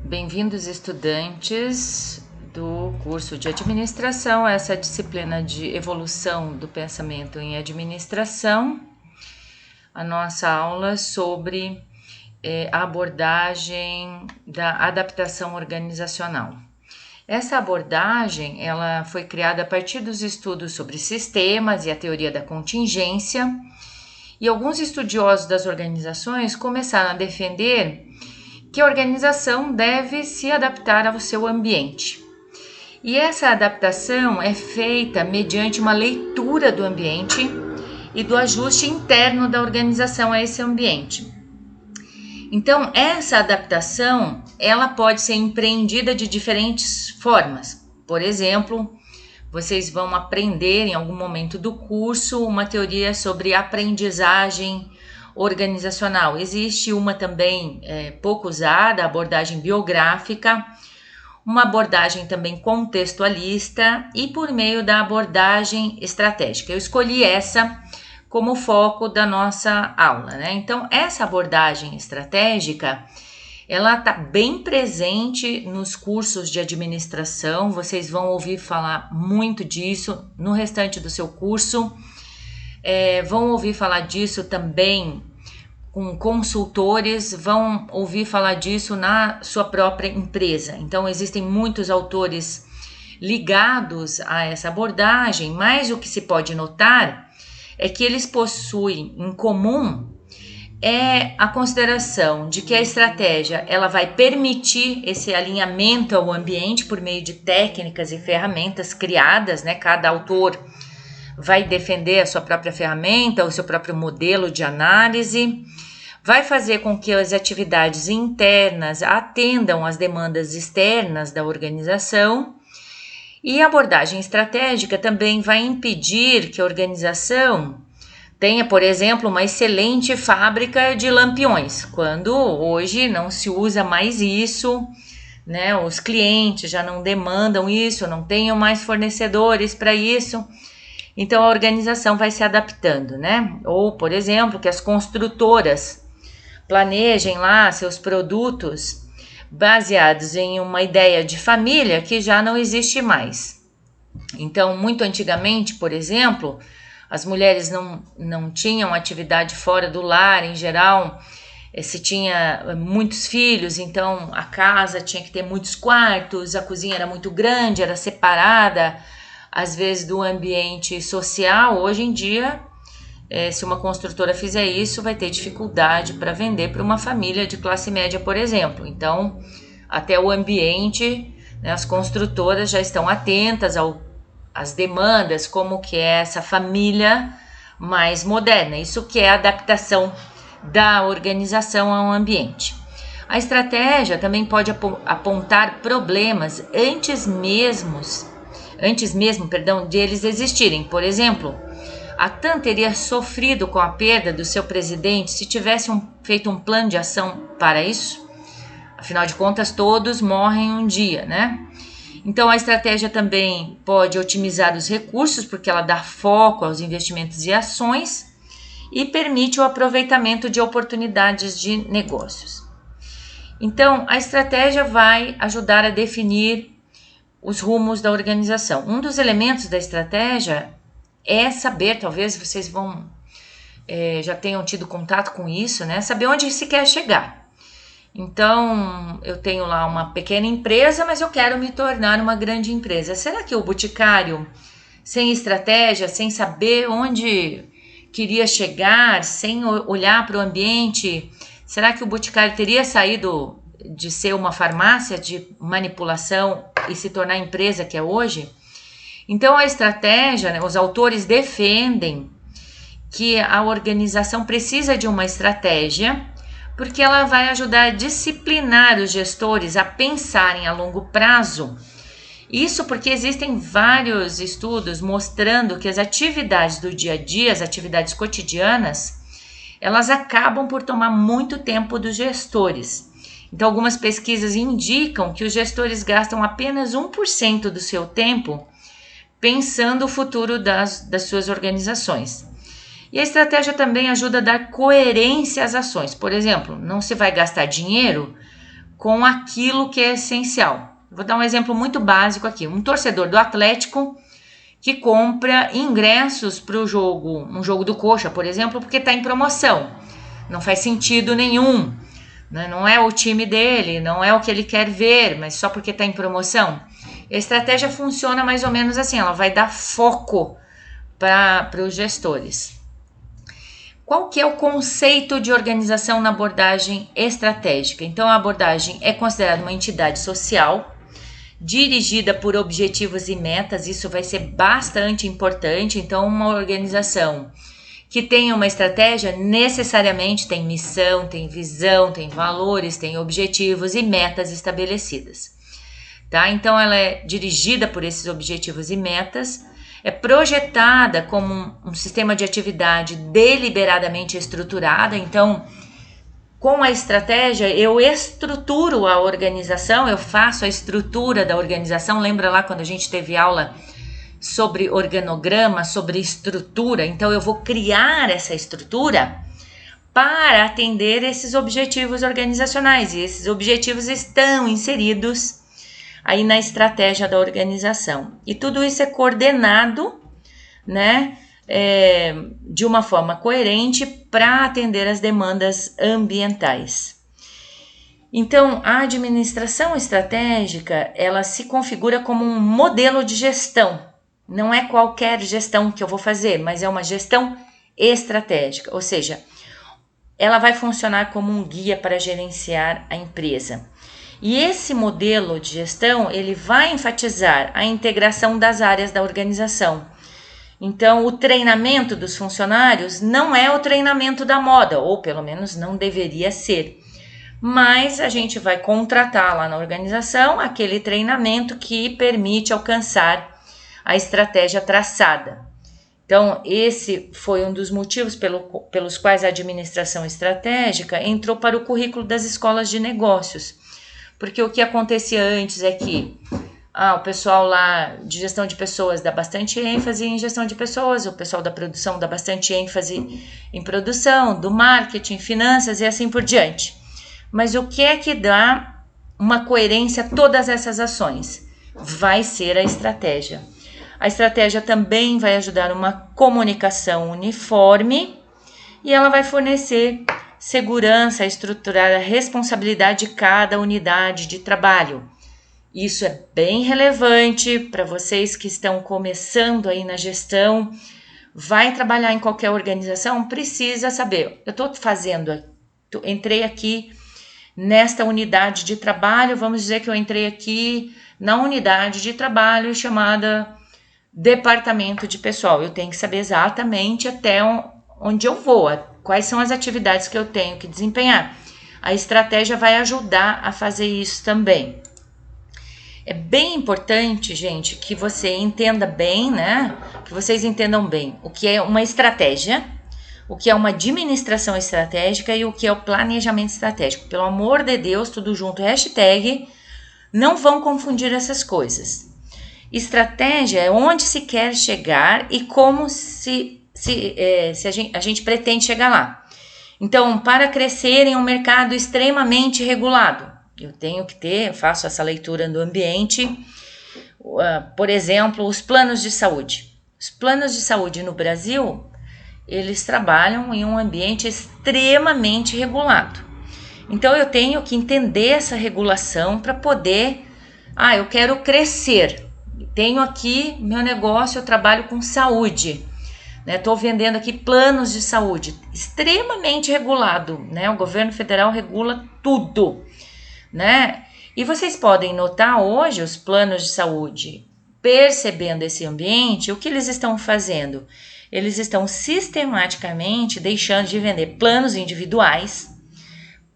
Bem-vindos, estudantes do curso de administração, a essa disciplina de evolução do pensamento em administração. A nossa aula sobre a abordagem da adaptação organizacional. Essa abordagem ela foi criada a partir dos estudos sobre sistemas e a teoria da contingência, e alguns estudiosos das organizações começaram a defender que a organização deve se adaptar ao seu ambiente. E essa adaptação é feita mediante uma leitura do ambiente e do ajuste interno da organização a esse ambiente. Então, essa adaptação, ela pode ser empreendida de diferentes formas. Por exemplo, vocês vão aprender em algum momento do curso uma teoria sobre aprendizagem organizacional. Existe uma também pouco usada, a abordagem biográfica, uma abordagem também contextualista e por meio da abordagem estratégica. Eu escolhi essa como foco da nossa aula, né? Então, essa abordagem estratégica, ela está bem presente nos cursos de administração, vocês vão ouvir falar muito disso no restante do seu curso, vão ouvir falar disso também com consultores, vão ouvir falar disso na sua própria empresa. Então, existem muitos autores ligados a essa abordagem, mas o que se pode notar é que eles possuem em comum a consideração de que a estratégia ela vai permitir esse alinhamento ao ambiente por meio de técnicas e ferramentas criadas, né? Cada autor vai defender a sua própria ferramenta, o seu próprio modelo de análise, vai fazer com que as atividades internas atendam às demandas externas da organização, e a abordagem estratégica também vai impedir que a organização tenha, por exemplo, uma excelente fábrica de lampiões, quando hoje não se usa mais isso, né? Os clientes já não demandam isso, não tenham mais fornecedores para isso. Então, a organização vai se adaptando, né? Ou, por exemplo, que as construtoras planejem lá seus produtos baseados em uma ideia de família que já não existe mais. Então, muito antigamente, por exemplo, as mulheres não tinham atividade fora do lar, em geral, se tinha muitos filhos, então a casa tinha que ter muitos quartos, a cozinha era muito grande, era separada, às vezes, do ambiente social. Hoje em dia, se uma construtora fizer isso, vai ter dificuldade para vender para uma família de classe média, por exemplo. Então, até o ambiente, né, as construtoras já estão atentas às demandas, como que é essa família mais moderna. Isso que é a adaptação da organização ao ambiente. A estratégia também pode apontar problemas antes mesmo, de eles existirem. Por exemplo, a TAM teria sofrido com a perda do seu presidente se tivesse feito um plano de ação para isso. Afinal de contas, todos morrem um dia, né? Então, a estratégia também pode otimizar os recursos, porque ela dá foco aos investimentos e ações e permite o aproveitamento de oportunidades de negócios. Então, a estratégia vai ajudar a definir os rumos da organização. Um dos elementos da estratégia é saber, talvez vocês já tenham tido contato com isso, né? Saber onde se quer chegar. Então, eu tenho lá uma pequena empresa, mas eu quero me tornar uma grande empresa. Será que o boticário, sem estratégia, sem saber onde queria chegar, sem olhar para o ambiente, será que o boticário teria saído de ser uma farmácia de manipulação e se tornar a empresa que é hoje? Então, a estratégia, né, os autores defendem que a organização precisa de uma estratégia, porque ela vai ajudar a disciplinar os gestores a pensarem a longo prazo. Isso porque existem vários estudos mostrando que as atividades do dia a dia, as atividades cotidianas, elas acabam por tomar muito tempo dos gestores. Então, algumas pesquisas indicam que os gestores gastam apenas 1% do seu tempo pensando o futuro das suas organizações. E a estratégia também ajuda a dar coerência às ações. Por exemplo, não se vai gastar dinheiro com aquilo que é essencial. Vou dar um exemplo muito básico aqui. Um torcedor do Atlético que compra ingressos para o jogo, um jogo do Coxa, por exemplo, porque está em promoção. Não faz sentido nenhum, né? Não é o time dele, não é o que ele quer ver, mas só porque está em promoção. A estratégia funciona mais ou menos assim, ela vai dar foco para os gestores. Qual que é o conceito de organização na abordagem estratégica? Então, a abordagem é considerada uma entidade social, dirigida por objetivos e metas, isso vai ser bastante importante. Então, uma organização que tem uma estratégia necessariamente tem missão, tem visão, tem valores, tem objetivos e metas estabelecidas, tá? Então, ela é dirigida por esses objetivos e metas, é projetada como um sistema de atividade deliberadamente estruturada. Então, com a estratégia, eu estruturo a organização, eu faço a estrutura da organização. Lembra lá quando a gente teve aula sobre organograma, sobre estrutura? Então, eu vou criar essa estrutura para atender esses objetivos organizacionais. E esses objetivos estão inseridos aí na estratégia da organização. E tudo isso é coordenado, né? De uma forma coerente para atender as demandas ambientais. Então, a administração estratégica, ela se configura como um modelo de gestão. Não é qualquer gestão que eu vou fazer, mas é uma gestão estratégica, ou seja, ela vai funcionar como um guia para gerenciar a empresa. E esse modelo de gestão, ele vai enfatizar a integração das áreas da organização. Então, o treinamento dos funcionários não é o treinamento da moda, ou pelo menos não deveria ser. Mas a gente vai contratar lá na organização aquele treinamento que permite alcançar a estratégia traçada. Então, esse foi um dos motivos pelos quais a administração estratégica entrou para o currículo das escolas de negócios. Porque o que acontecia antes é que o pessoal lá de gestão de pessoas dá bastante ênfase em gestão de pessoas, o pessoal da produção dá bastante ênfase em produção, do marketing, finanças e assim por diante. Mas o que é que dá uma coerência a todas essas ações? Vai ser a estratégia. A estratégia também vai ajudar uma comunicação uniforme e ela vai fornecer segurança, estruturar a responsabilidade de cada unidade de trabalho. Isso é bem relevante para vocês que estão começando aí na gestão, vai trabalhar em qualquer organização, precisa saber, eu estou entrei aqui nesta unidade de trabalho, vamos dizer que eu entrei aqui na unidade de trabalho chamada departamento de pessoal, eu tenho que saber exatamente até onde eu vou, quais são as atividades que eu tenho que desempenhar. A estratégia vai ajudar a fazer isso também. É bem importante, gente, que você entenda bem, né? Que vocês entendam bem o que é uma estratégia, o que é uma administração estratégica e o que é o planejamento estratégico. Pelo amor de Deus, tudo junto, hashtag, não vão confundir essas coisas. Estratégia é onde se quer chegar e como a gente pretende chegar lá. Então, para crescer em um mercado extremamente regulado, eu tenho que eu faço essa leitura do ambiente, por exemplo, os planos de saúde. Os planos de saúde no Brasil, eles trabalham em um ambiente extremamente regulado. Então, eu tenho que entender essa regulação para poder, eu quero crescer. Tenho aqui meu negócio, eu trabalho com saúde. Estou vendendo aqui planos de saúde, extremamente regulado, né? O governo federal regula tudo, né? E vocês podem notar hoje os planos de saúde, percebendo esse ambiente, o que eles estão fazendo? Eles estão sistematicamente deixando de vender planos individuais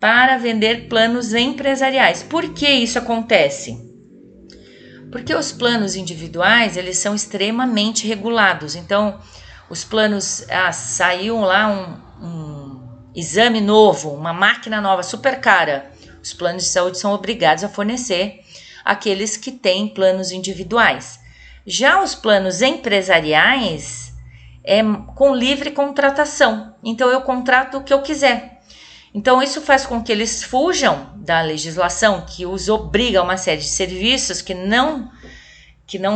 para vender planos empresariais. Por que isso acontece? Porque os planos individuais, eles são extremamente regulados. Então, os planos, saiu lá um exame novo, uma máquina nova, super cara. Os planos de saúde são obrigados a fornecer aqueles que têm planos individuais. Já os planos empresariais é com livre contratação. Então, eu contrato o que eu quiser. Então, isso faz com que eles fujam da legislação que os obriga a uma série de serviços que não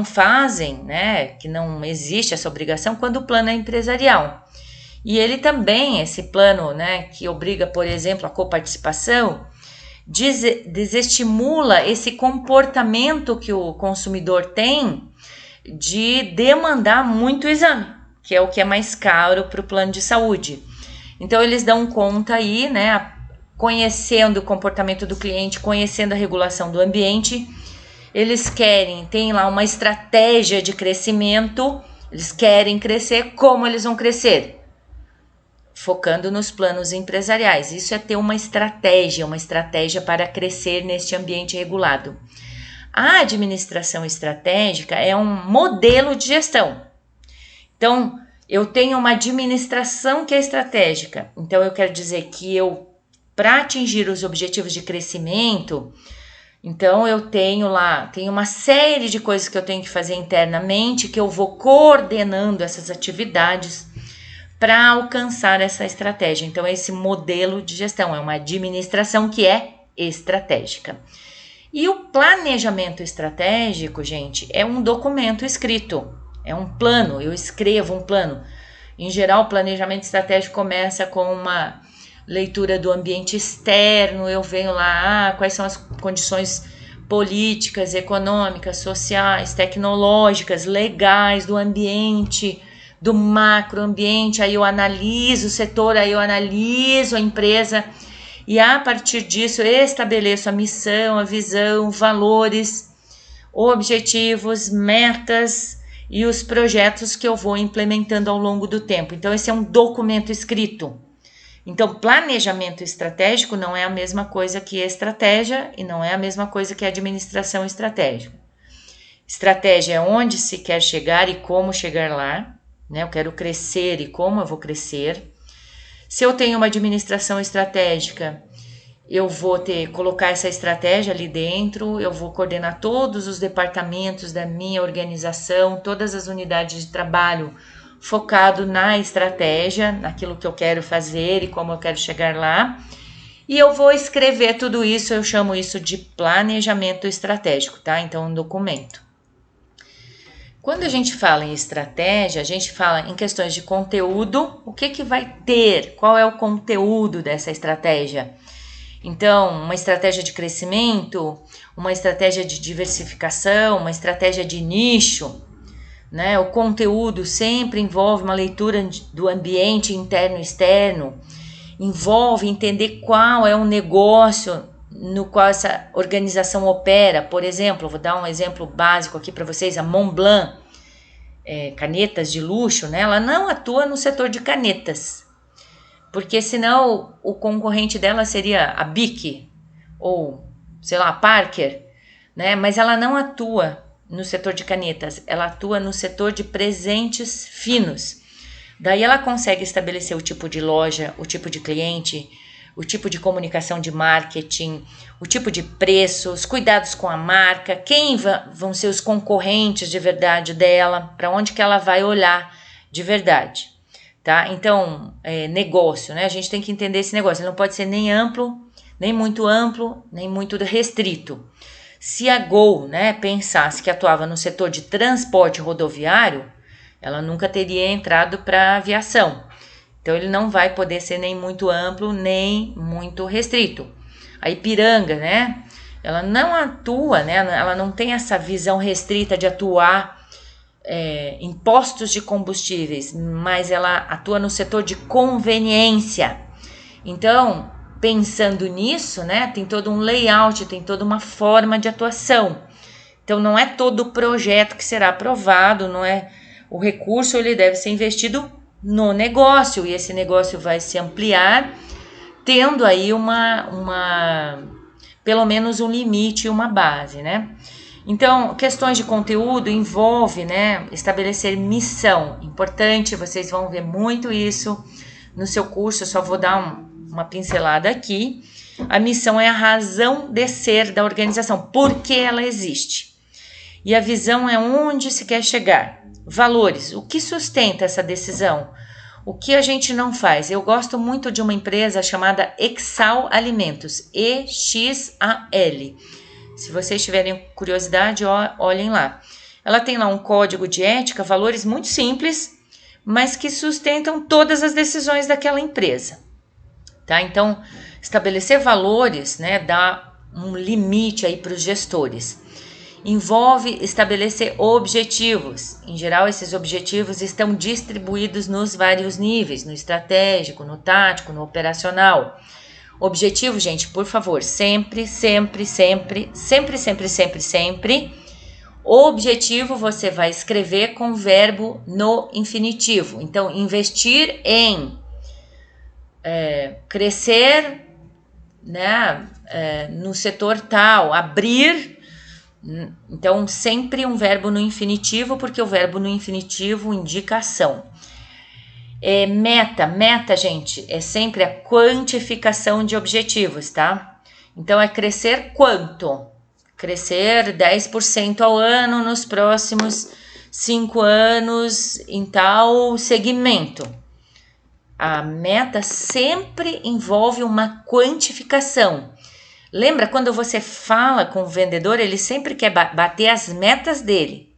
fazem, né, que não existe essa obrigação quando o plano é empresarial. E ele também, esse plano, né, que obriga, por exemplo, a coparticipação, desestimula esse comportamento que o consumidor tem de demandar muito exame, que é o que é mais caro para o plano de saúde. Então, eles dão conta aí, né, conhecendo o comportamento do cliente, conhecendo a regulação do ambiente, eles tem lá uma estratégia de crescimento, eles querem crescer, como eles vão crescer? Focando nos planos empresariais. Isso é ter uma estratégia para crescer neste ambiente regulado. A administração estratégica é um modelo de gestão. Então, eu tenho uma administração que é estratégica. Então, eu quero dizer que para atingir os objetivos de crescimento, então eu tenho uma série de coisas que eu tenho que fazer internamente, que eu vou coordenando essas atividades para alcançar essa estratégia. Então, esse modelo de gestão é uma administração que é estratégica. E o planejamento estratégico, gente, é um documento escrito. É um plano, eu escrevo um plano. Em geral, o planejamento estratégico começa com uma leitura do ambiente externo, eu venho lá, quais são as condições políticas, econômicas, sociais, tecnológicas, legais do ambiente, do macroambiente, aí eu analiso o setor, aí eu analiso a empresa e a partir disso eu estabeleço a missão, a visão, valores, objetivos, metas e os projetos que eu vou implementando ao longo do tempo. Então, esse é um documento escrito. Então, planejamento estratégico não é a mesma coisa que estratégia e não é a mesma coisa que administração estratégica. Estratégia é onde se quer chegar e como chegar lá, né? Eu quero crescer e como eu vou crescer. Se eu tenho uma administração estratégica, eu vou colocar essa estratégia ali dentro, eu vou coordenar todos os departamentos da minha organização, todas as unidades de trabalho focado na estratégia, naquilo que eu quero fazer e como eu quero chegar lá. E eu vou escrever tudo isso, eu chamo isso de planejamento estratégico, tá? Então, um documento. Quando a gente fala em estratégia, a gente fala em questões de conteúdo, o que vai ter, qual é o conteúdo dessa estratégia. Então, uma estratégia de crescimento, uma estratégia de diversificação, uma estratégia de nicho, né? O conteúdo sempre envolve uma leitura do ambiente interno e externo, envolve entender qual é o negócio no qual essa organização opera. Por exemplo, vou dar um exemplo básico aqui para vocês, a Montblanc, canetas de luxo, né? Ela não atua no setor de canetas, porque senão o concorrente dela seria a Bic ou, sei lá, a Parker, né? Mas ela não atua no setor de canetas, ela atua no setor de presentes finos. Daí ela consegue estabelecer o tipo de loja, o tipo de cliente, o tipo de comunicação de marketing, o tipo de preço, os cuidados com a marca, quem vão ser os concorrentes de verdade dela, para onde que ela vai olhar de verdade. Tá? Então, negócio, né? A gente tem que entender esse negócio. Ele não pode ser nem muito restrito. Se a Gol, né, pensasse que atuava no setor de transporte rodoviário, ela nunca teria entrado para a aviação. Então, ele não vai poder ser nem muito amplo, nem muito restrito. A Ipiranga, né? Ela não atua, né? Ela não tem essa visão restrita de atuar em postos de combustíveis, mas ela atua no setor de conveniência. Então, pensando nisso, né, tem todo um layout, tem toda uma forma de atuação. Então, não é todo projeto que será aprovado, não é o recurso, ele deve ser investido no negócio, e esse negócio vai se ampliar, tendo aí pelo menos um limite, uma base, né? Então, questões de conteúdo envolve, né, estabelecer missão. Importante, vocês vão ver muito isso no seu curso, eu só vou dar uma pincelada aqui. A missão é a razão de ser da organização, por que ela existe. E a visão é onde se quer chegar. Valores, o que sustenta essa decisão? O que a gente não faz? Eu gosto muito de uma empresa chamada Exal Alimentos, EXAL. Se vocês tiverem curiosidade, olhem lá. Ela tem lá um código de ética, valores muito simples, mas que sustentam todas as decisões daquela empresa. Tá? Então, estabelecer valores, né, dá um limite aí para os gestores. Envolve estabelecer objetivos. Em geral, esses objetivos estão distribuídos nos vários níveis, no estratégico, no tático, no operacional. Objetivo, gente, por favor, sempre. Objetivo você vai escrever com verbo no infinitivo. Então, investir em crescer, né, no setor tal, abrir. Então, sempre um verbo no infinitivo, porque o verbo no infinitivo indica ação. Meta, gente, é sempre a quantificação de objetivos, tá? Então, é crescer quanto? Crescer 10% ao ano nos próximos 5 anos em tal segmento. A meta sempre envolve uma quantificação. Lembra quando você fala com o vendedor, ele sempre quer bater as metas dele.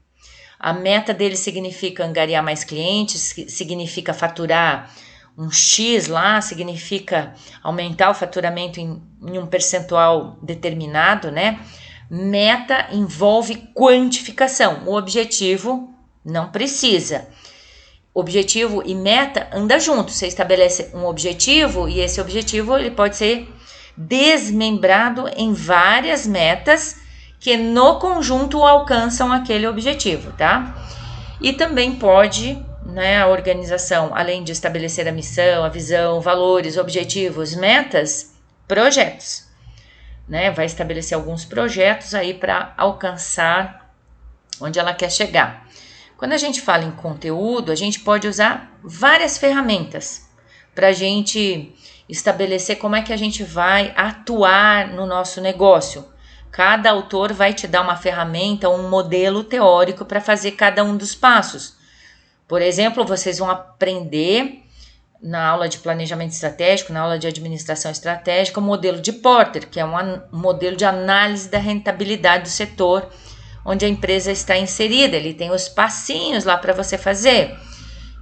A meta dele significa angariar mais clientes, significa faturar um X lá, significa aumentar o faturamento em um percentual determinado, né? Meta envolve quantificação. O objetivo não precisa. Objetivo e meta andam juntos. Você estabelece um objetivo e esse objetivo ele pode ser desmembrado em várias metas que no conjunto alcançam aquele objetivo, tá? E também pode, né, a organização, além de estabelecer a missão, a visão, valores, objetivos, metas, projetos, né? Vai estabelecer alguns projetos aí para alcançar onde ela quer chegar. Quando a gente fala em conteúdo, a gente pode usar várias ferramentas para a gente estabelecer como é que a gente vai atuar no nosso negócio. Cada autor vai te dar uma ferramenta, um modelo teórico para fazer cada um dos passos. Por exemplo, vocês vão aprender na aula de planejamento estratégico, na aula de administração estratégica, o modelo de Porter, que é um modelo de análise da rentabilidade do setor onde a empresa está inserida. Ele tem os passinhos lá para você fazer.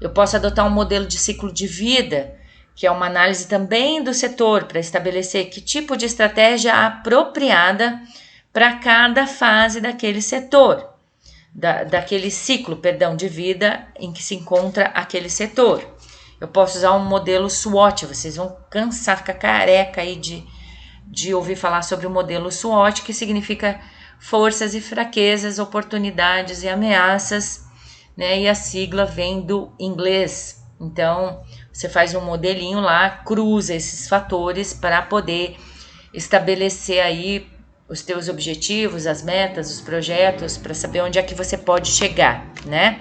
Eu posso adotar um modelo de ciclo de vida, que é uma análise também do setor, para estabelecer que tipo de estratégia apropriada para cada fase daquele setor, daquele ciclo, de vida em que se encontra aquele setor. Eu posso usar um modelo SWOT, vocês vão cansar, ficar careca aí de ouvir falar sobre o modelo SWOT, que significa forças e fraquezas, oportunidades e ameaças, né? E a sigla vem do inglês. Então, você faz um modelinho lá, cruza esses fatores para poder estabelecer aí os teus objetivos, as metas, os projetos, para saber onde é que você pode chegar, né?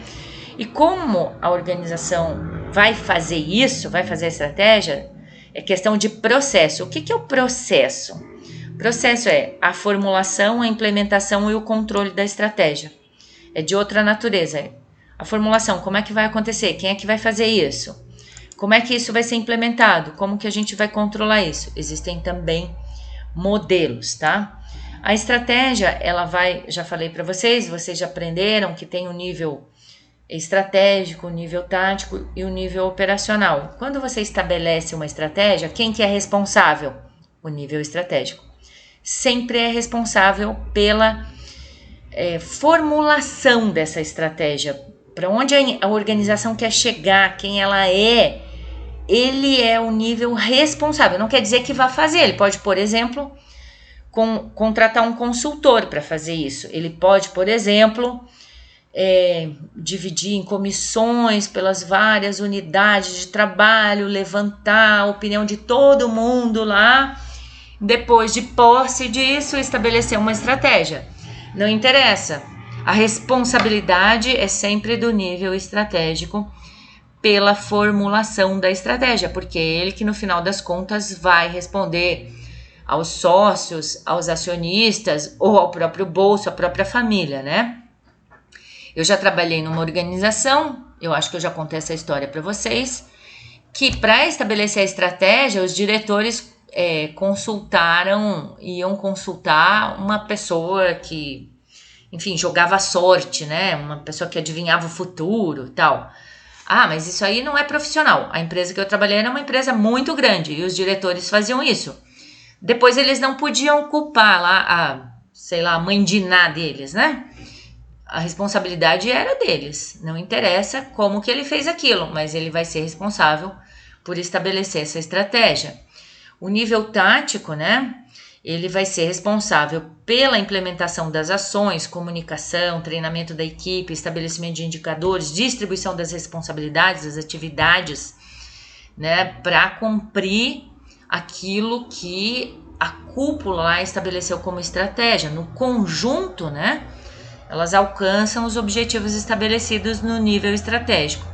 E como a organização vai fazer isso, vai fazer a estratégia, é questão de processo. O que é o processo? O processo é a formulação, a implementação e o controle da estratégia. É de outra natureza. A formulação, como é que vai acontecer? Quem é que vai fazer isso? Como é que isso vai ser implementado? Como que a gente vai controlar isso? Existem também modelos, tá? A estratégia, ela vai, já falei para vocês já aprenderam que tem o nível estratégico, o nível tático e o nível operacional. Quando você estabelece uma estratégia, quem que é responsável? O nível estratégico. Sempre é responsável pela formulação dessa estratégia. Para onde a organização quer chegar, quem ela é, ele é o nível responsável. Não quer dizer que vá fazer. Ele pode, por exemplo, contratar um consultor para fazer isso. Ele pode, por exemplo, dividir em comissões pelas várias unidades de trabalho, levantar a opinião de todo mundo lá. Depois de posse disso, estabelecer uma estratégia. Não interessa. A responsabilidade é sempre do nível estratégico pela formulação da estratégia, porque é ele que no final das contas vai responder aos sócios, aos acionistas ou ao próprio bolso, à própria família, né? Eu já trabalhei numa organização, eu acho que eu já contei essa história para vocês, que para estabelecer a estratégia, os diretores iam consultar uma pessoa que, enfim, jogava sorte, né? Uma pessoa que adivinhava o futuro e tal. Ah, mas isso aí não é profissional. A empresa que eu trabalhei era uma empresa muito grande e os diretores faziam isso. Depois eles não podiam culpar lá a mãe de Ná deles, né? A responsabilidade era deles. Não interessa como que ele fez aquilo, mas ele vai ser responsável por estabelecer essa estratégia. O nível tático, né? Ele vai ser responsável pela implementação das ações, comunicação, treinamento da equipe, estabelecimento de indicadores, distribuição das responsabilidades, das atividades, né? Para cumprir aquilo que a cúpula lá estabeleceu como estratégia. No conjunto, né? Elas alcançam os objetivos estabelecidos no nível estratégico.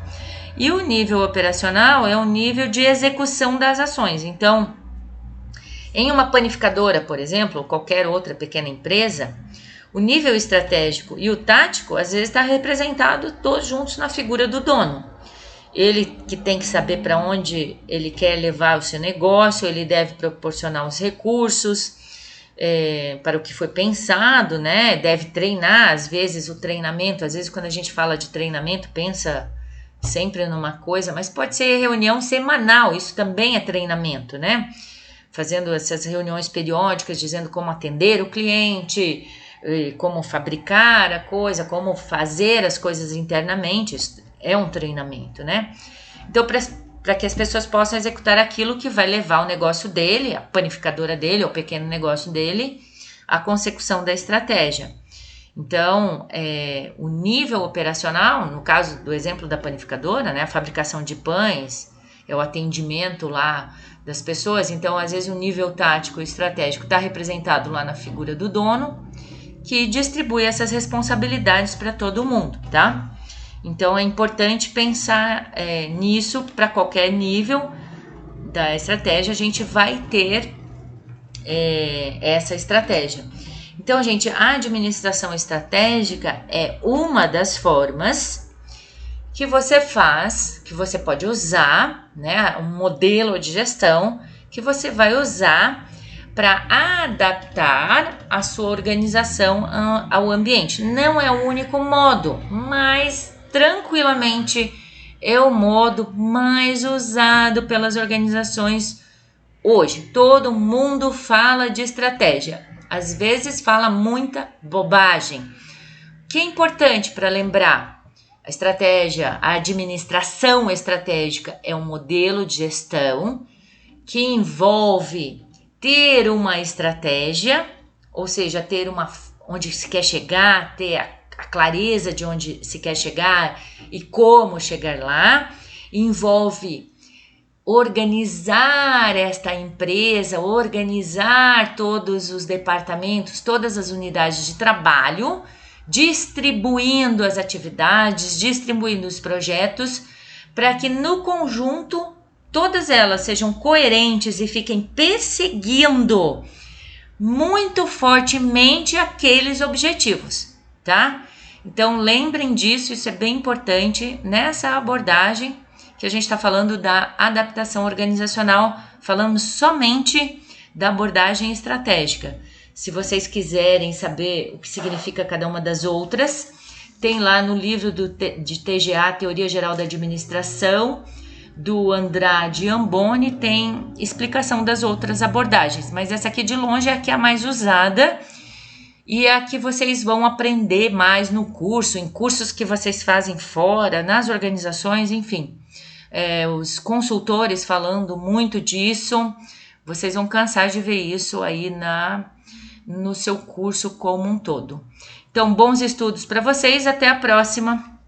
E o nível operacional é o nível de execução das ações. Então, em uma panificadora, por exemplo, ou qualquer outra pequena empresa, o nível estratégico e o tático, às vezes, está representado todos juntos na figura do dono. Ele que tem que saber para onde ele quer levar o seu negócio, ele deve proporcionar os recursos para o que foi pensado, né? Deve treinar, às vezes quando a gente fala de treinamento, pensa sempre numa coisa, mas pode ser reunião semanal, isso também é treinamento, né? Fazendo essas reuniões periódicas, dizendo como atender o cliente, como fabricar a coisa, como fazer as coisas internamente, isso é um treinamento, né? Então, para que as pessoas possam executar aquilo que vai levar o negócio dele, a panificadora dele, ou o pequeno negócio dele, à consecução da estratégia. Então, o nível operacional, no caso do exemplo da panificadora, né, a fabricação de pães, é o atendimento lá das pessoas. Então, às vezes, o nível tático e estratégico está representado lá na figura do dono, que distribui essas responsabilidades para todo mundo, tá? Então, é importante pensar nisso para qualquer nível da estratégia, a gente vai ter essa estratégia. Então, gente, a administração estratégica é uma das formas que você pode usar, né? Um modelo de gestão que você vai usar para adaptar a sua organização ao ambiente. Não é o único modo, mas tranquilamente é o modo mais usado pelas organizações hoje. Todo mundo fala de estratégia, às vezes fala muita bobagem. O que é importante para lembrar? A estratégia, a administração estratégica é um modelo de gestão que envolve ter uma estratégia, ou seja, ter onde se quer chegar, ter a clareza de onde se quer chegar e como chegar lá. Envolve organizar esta empresa, organizar todos os departamentos, todas as unidades de trabalho, distribuindo as atividades, distribuindo os projetos, para que no conjunto todas elas sejam coerentes e fiquem perseguindo muito fortemente aqueles objetivos, tá? Então lembrem disso, isso é bem importante nessa abordagem que a gente está falando da adaptação organizacional, falamos somente da abordagem estratégica. Se vocês quiserem saber o que significa cada uma das outras, tem lá no livro de TGA, Teoria Geral da Administração, do Andrade Amboni, tem explicação das outras abordagens, mas essa aqui de longe é a que é a mais usada e é a que vocês vão aprender mais no curso, em cursos que vocês fazem fora, nas organizações, enfim. Os consultores falando muito disso, vocês vão cansar de ver isso aí no seu curso como um todo. Então, bons estudos para vocês, até a próxima!